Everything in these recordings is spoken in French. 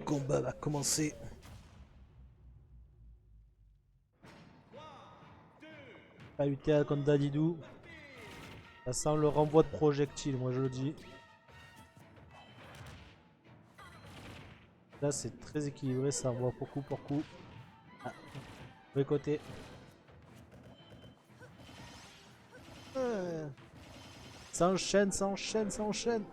combat va commencer. Palutena contre Dadidou. Ça sent le renvoi de projectiles, moi je le dis. Là c'est très équilibré, ça envoie pour coup pour coup. Ah, de côté. Ça enchaîne, ça enchaîne, ça enchaîne.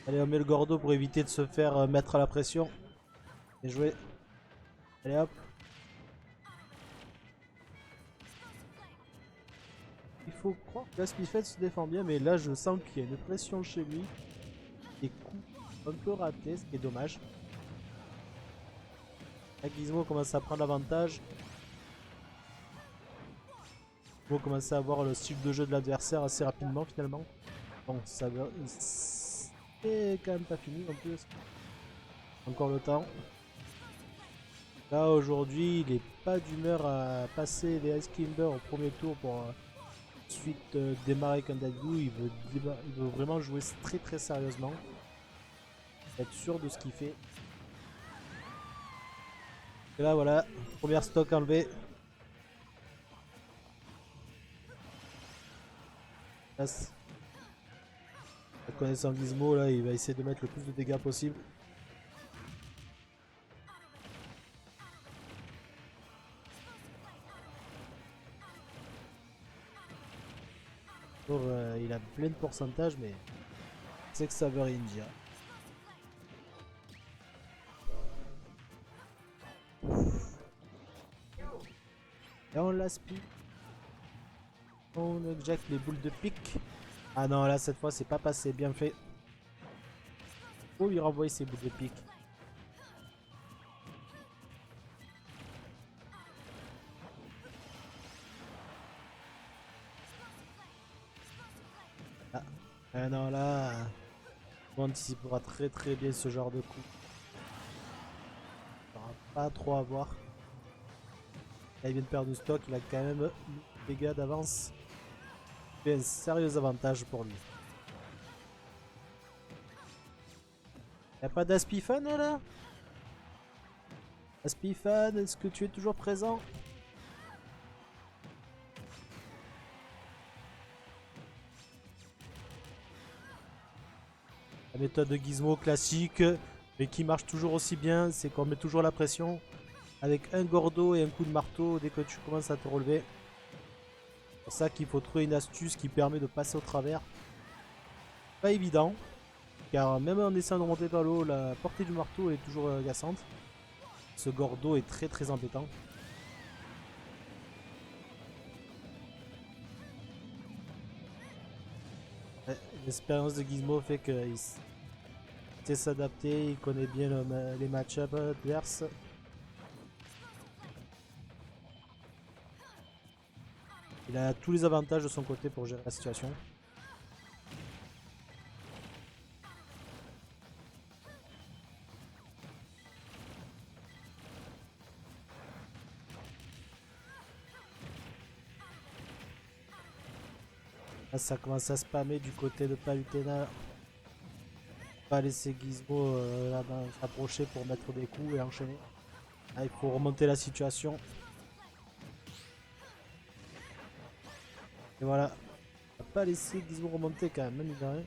Allez, on met le Gordo pour éviter de se faire mettre à la pression. Bien joué. Allez hop. Il faut croire que Aspifed se défend bien, mais là je sens qu'il y a une pression chez lui. Des coups un peu ratés, ce qui est dommage. Là, Gizmo commence à prendre l'avantage. Gizmo commence à avoir le style de jeu de l'adversaire assez rapidement finalement. Bon, ça va. C'est quand même pas fini en plus. Encore le temps. Là aujourd'hui, il est pas d'humeur à passer les Ice Climber au premier tour pour ensuite démarrer comme Dadou. Il veut vraiment jouer très très sérieusement. Être sûr de ce qu'il fait. Et là voilà, première stock enlevée. La connaissant Gizmo, là, il va essayer de mettre le plus de dégâts possible. Il a plein de pourcentage, mais c'est que ça veut rien dire. Et on l'aspire. On injecte les boules de pique. Ah non, là, cette fois, c'est pas passé. Bien fait. Faut lui renvoyer ses boules de pique. Ah non, là, on anticipera très très bien ce genre de coup. Il n'aura pas trop à voir. Là, il vient de perdre du stock. Il a quand même des dégâts d'avance. C'est un sérieux avantage pour lui. Y'a pas d'Aspifan là? Aspifan, est-ce que tu es toujours présent? La méthode de Gizmo classique, mais qui marche toujours aussi bien, c'est qu'on met toujours la pression. Avec un Gordo et un coup de marteau dès que tu commences à te relever. C'est pour ça qu'il faut trouver une astuce qui permet de passer au travers. Pas évident, car même en essayant de monter vers l'eau, la portée du marteau est toujours agaçante. Ce Gordo est très très embêtant. L'expérience de Gizmo fait qu'il sait s'adapter, il connaît bien les match-ups adverses. Il a tous les avantages de son côté pour gérer la situation. Là, ça commence à spammer du côté de Palutena. Pas laisser Gizmo là-bas s'approcher pour mettre des coups et enchaîner. Là, il faut remonter la situation. Et voilà. On va pas laisser Gizmo remonter quand même, il rien.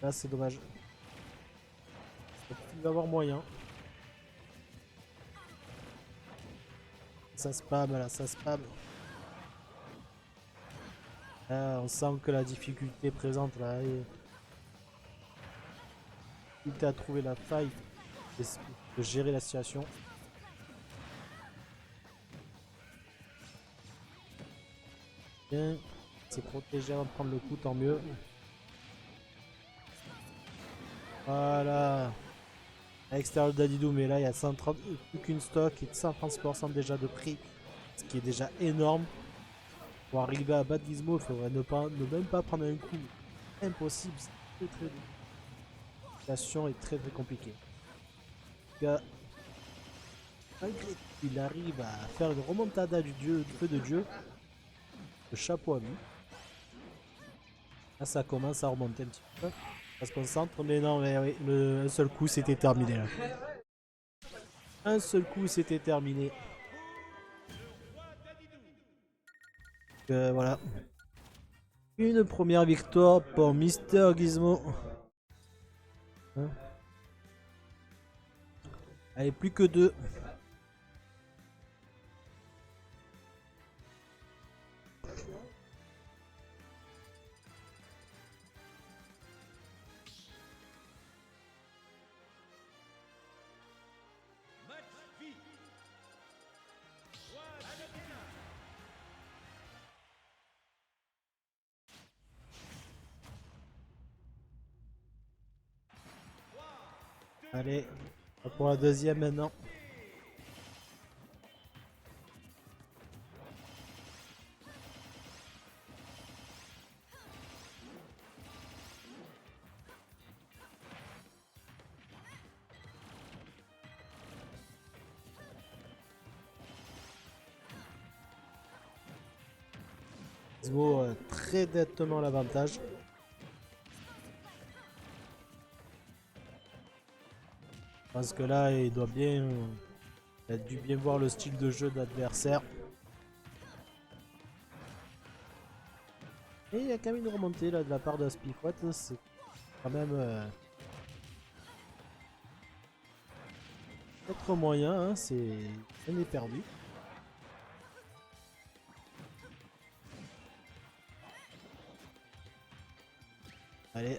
Là, c'est dommage. Il va avoir moyen. Ça spam là, ça spam. Là, on sent que la difficulté est présente là. Il a trouvé la faille de gérer la situation. Bien, c'est protégé avant de prendre le coup, tant mieux. Voilà. À l'extérieur de Dadidou, mais là il y a 130, plus qu'une stock et 130% déjà de prix, ce qui est déjà énorme. Pour arriver à battre Gizmo, il faudrait ne même pas prendre un coup. Impossible, c'est très dur. La situation est très très compliquée. Malgré qu'il arrive à faire une remontada du feu de Dieu, le chapeau à lui. Là ça commence à remonter un petit peu. Ça se concentre, mais non, mais oui, un seul coup c'était terminé là. Un seul coup c'était terminé. Voilà. Une première victoire pour Mister Gizmo. Hein, allez, plus que deux. Allez, pour la deuxième maintenant. Gizmo très nettement l'avantage. Je pense que là, il doit bien. Il a dû bien voir le style de jeu de l'adversaire. Et il y a quand même une remontée là de la part de Spiffot. C'est quand même peut-être moyen, hein, c'est. On est perdu. Allez.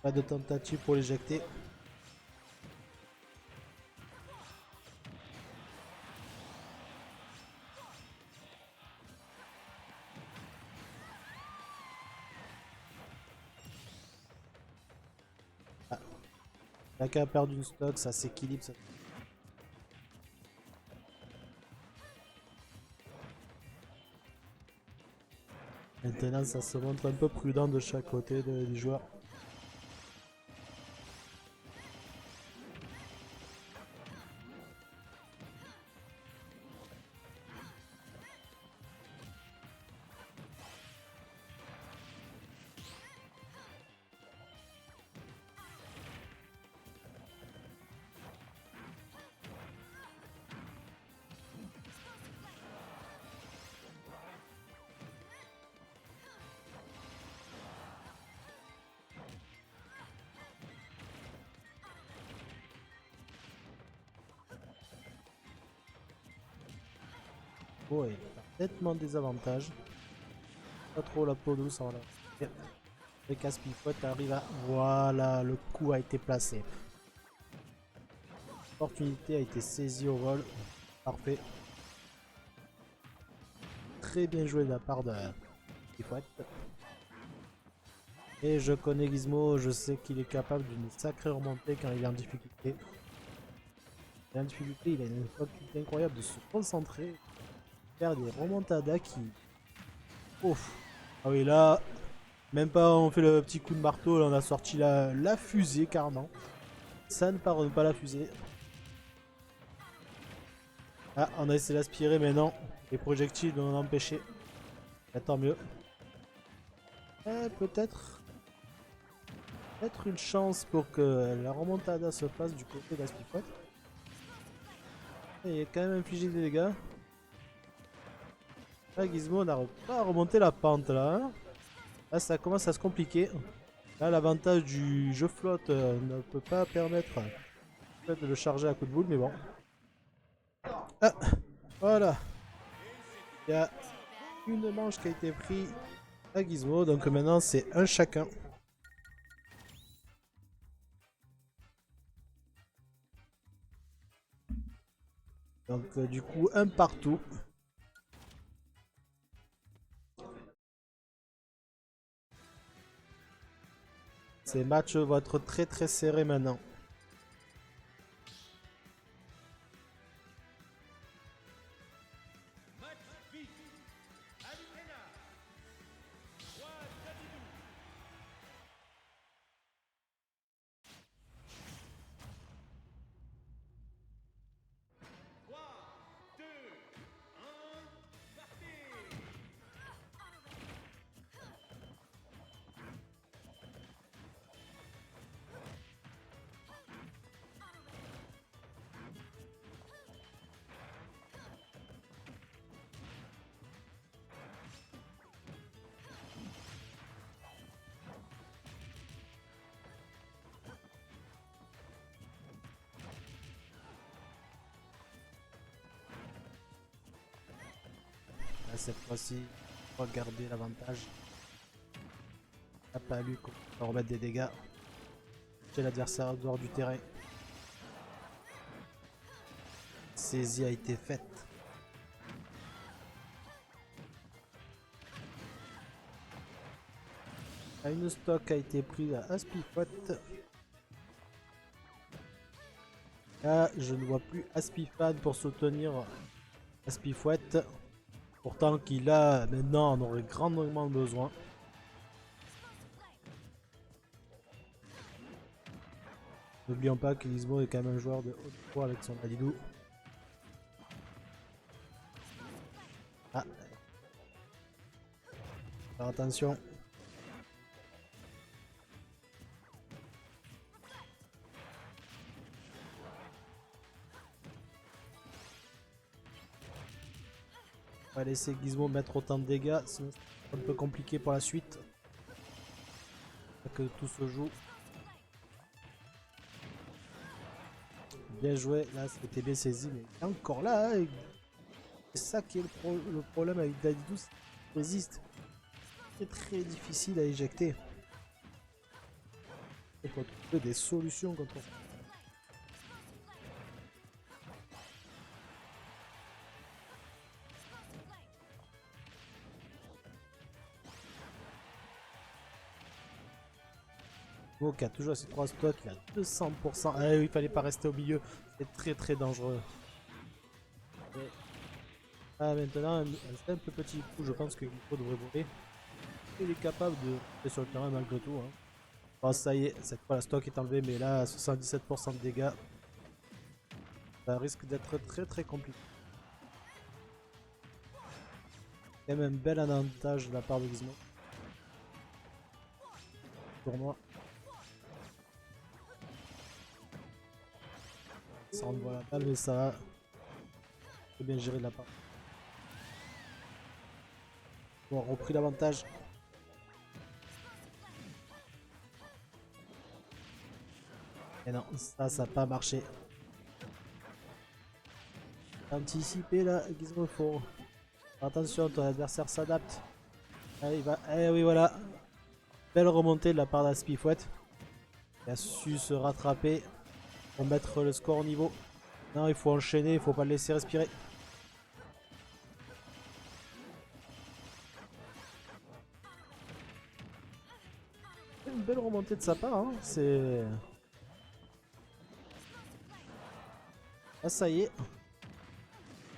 Pas de tentative pour l'éjecter. Ah. La a perdu une stock, ça s'équilibre. Ça... Maintenant, ça se montre un peu prudent de chaque côté des joueurs. Oh, il a nettement des avantages. Pas trop la peau douce en là. Le casse-pifote arrive à... Voilà, le coup a été placé. L'opportunité a été saisie au vol. Parfait. Très bien joué de la part de Pifote. Et je connais Gizmo, je sais qu'il est capable d'une sacrée remontée quand il est en difficulté. Il est en difficulté, il a une faculté incroyable de se concentrer, faire des remontadas qui... Ouf. Ah oui, là, même pas on fait le petit coup de marteau, là on a sorti la fusée carrément. Ça ne pardonne pas la fusée. Ah, on a essayé d'aspirer, mais non. Les projectiles l'ont empêché. Ah, tant mieux. Peut-être une chance pour que la remontada se fasse du côté d'Aspicote. Il est quand même infligé des dégâts. Là, Gizmo n'arrive pas à remonter la pente là. Hein. Là, ça commence à se compliquer. Là, l'avantage du jeu flotte ne peut pas permettre de le charger à coup de boule, mais bon. Ah, voilà. Il y a une manche qui a été prise à Gizmo, donc maintenant c'est un chacun. Donc du coup, un partout. Ces matchs vont être très très serrés maintenant. cette fois-ci, on va garder l'avantage. N'a pas lu qu'on va remettre des dégâts chez l'adversaire dehors du terrain. Saisie a été faite. Une stock a été prise à Aspifouette. Là, je ne vois plus Aspifan pour soutenir Aspifouette. Pourtant qu'il a maintenant en aurait grandement besoin. N'oublions pas que Gizmo est quand même un joueur de haut niveau avec son Alidou. Ah. Faire attention. On va laisser Gizmo mettre autant de dégâts, sinon c'est un peu compliqué pour la suite. Que tout se joue. Bien joué, là c'était bien saisi, mais encore là, hein, c'est ça qui est le problème avec Dadidou, il résiste. C'est très difficile à éjecter. Il faut trouver des solutions contre ça. Qui a toujours ses 3 stocks, il a 200%. Ah oui, il fallait pas rester au milieu, c'est très très dangereux. Et... ah, maintenant, un simple petit coup, je pense que Gizmo devrait voler. Il est capable de rester sur le terrain malgré tout. Hein. Bon, ça y est, cette fois la stock est enlevée, mais là, 77% de dégâts. Ça risque d'être très très compliqué. Quand même un bel avantage de la part de Gizmo. Tournoi. Ça renvoie la balle, mais ça va. C'est bien géré de la part. Bon, on a repris l'avantage. Et non, ça n'a pas marché. Anticiper là, Gizmo, faut. Attention, ton adversaire s'adapte. Allez, il va. Eh oui, voilà. Belle remontée de la part d'Aspifouette. Il a su se rattraper pour mettre le score au niveau. Non, il faut enchaîner, il faut pas le laisser respirer. Une belle remontée de sa part, hein. C'est... ah, ça y est.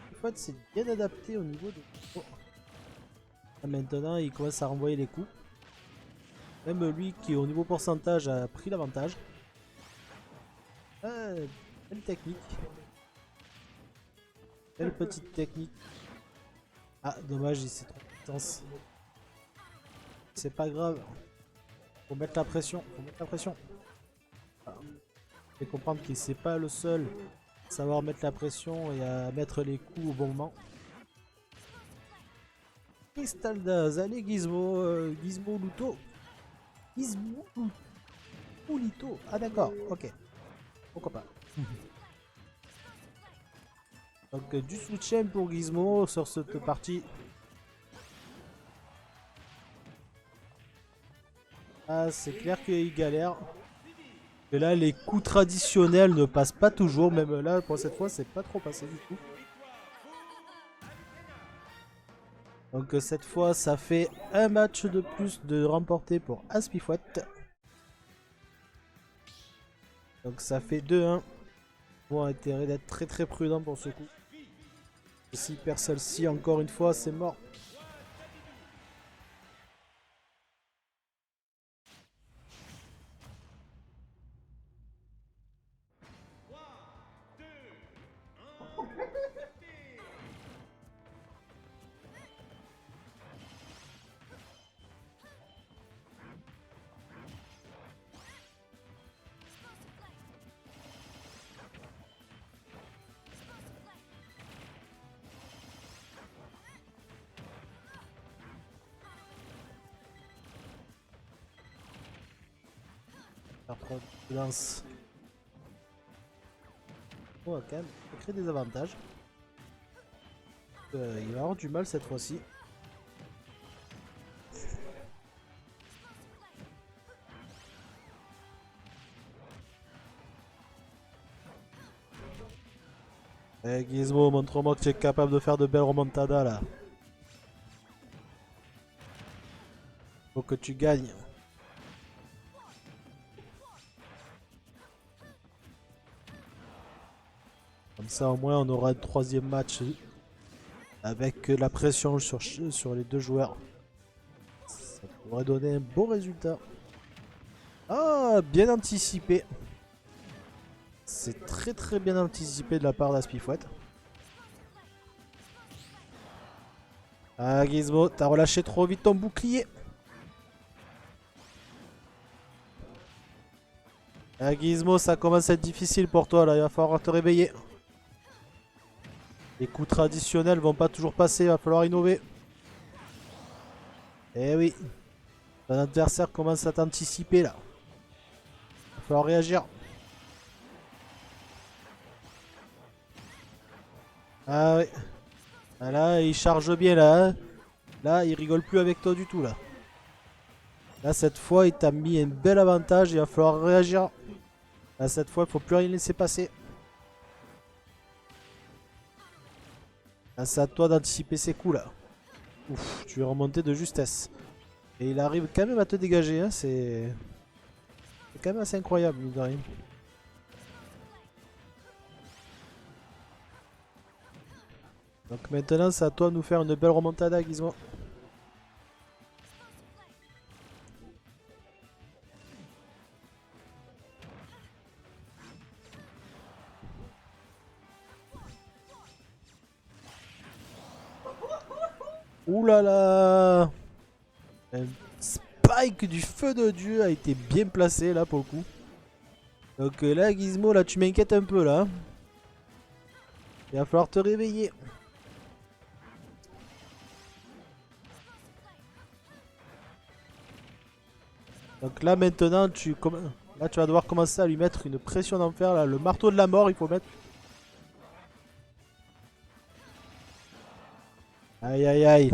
Aspifouette s'est bien adapté au niveau de... oh. Ah, maintenant, il commence à renvoyer les coups. Même lui qui au niveau pourcentage a pris l'avantage. Ah, belle technique. Belle petite technique. Ah, dommage, il s'est trop intense. C'est pas grave. Faut mettre la pression. Faut mettre la pression. Ah. Faut comprendre qu'il c'est pas le seul à savoir mettre la pression et à mettre les coups au bon moment. Cristaldaz, allez Gizmo, Gizmo Luto. Gizmo ou Lito. Ah d'accord, ok. Pourquoi pas. Donc du soutien pour Gizmo sur cette partie. Ah, c'est clair qu'il galère. Et là, les coups traditionnels ne passent pas toujours. Même là, pour cette fois, c'est pas trop passé du tout. Donc cette fois, ça fait un match de plus de remporté pour Aspifouette. Donc ça fait 2-1. Bon, on a intérêt d'être très très prudent pour ce coup. S'il perd celle-ci, encore une fois, c'est mort. Lance. Oh, quand même, ça crée des avantages. Il va avoir du mal cette fois-ci. Eh Gizmo, montre-moi que tu es capable de faire de belles remontadas là. Faut que tu gagnes. Comme ça au moins on aura un troisième match avec la pression sur les deux joueurs. Ça pourrait donner un beau résultat. Ah, bien anticipé. C'est très très bien anticipé de la part d'Aspifouette. Ah Gizmo, t'as relâché trop vite ton bouclier. Ah Gizmo, ça commence à être difficile pour toi là, il va falloir te réveiller. Les coups traditionnels vont pas toujours passer, il va falloir innover. Eh oui, ton adversaire commence à t'anticiper là. Il va falloir réagir. Ah oui. Ah là, il charge bien là. Hein. Là, il rigole plus avec toi du tout là. Là, cette fois, il t'a mis un bel avantage. Il va falloir réagir. Là, cette fois, il faut plus rien laisser passer. Là, c'est à toi d'anticiper ses coups là. Ouf, tu es remonté de justesse. Et il arrive quand même à te dégager. Hein. C'est quand même assez incroyable, mine de rien. Donc maintenant, c'est à toi de nous faire une belle remontada, Gizmo. Ouh là là! Un spike du feu de Dieu a été bien placé là pour le coup. Donc là, Gizmo, là tu m'inquiètes un peu là. Il va falloir te réveiller. Donc là maintenant, là, tu vas devoir commencer à lui mettre une pression d'enfer là. Le marteau de la mort, il faut mettre. Aïe aïe aïe.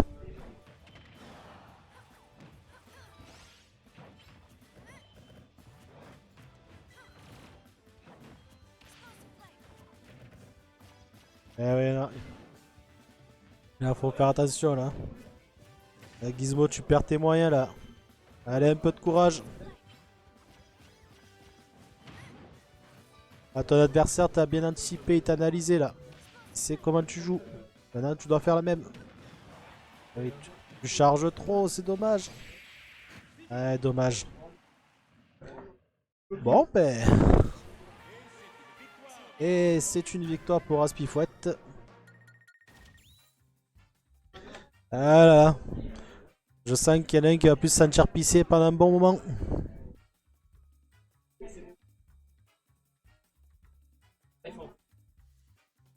Eh ouais, là. Là, faut faire attention là. Là, Gizmo, tu perds tes moyens là. Allez, un peu de courage. Ah, ton adversaire t'a bien anticipé, il t'a analysé là. Il sait comment tu joues. Maintenant, tu dois faire la même. Oui, tu charges trop, c'est dommage. Ouais, dommage. Bon, ben. Et c'est une victoire pour Aspifouette. Voilà. Je sens qu'il y en a un qui va plus se sentir pisser pendant un bon moment.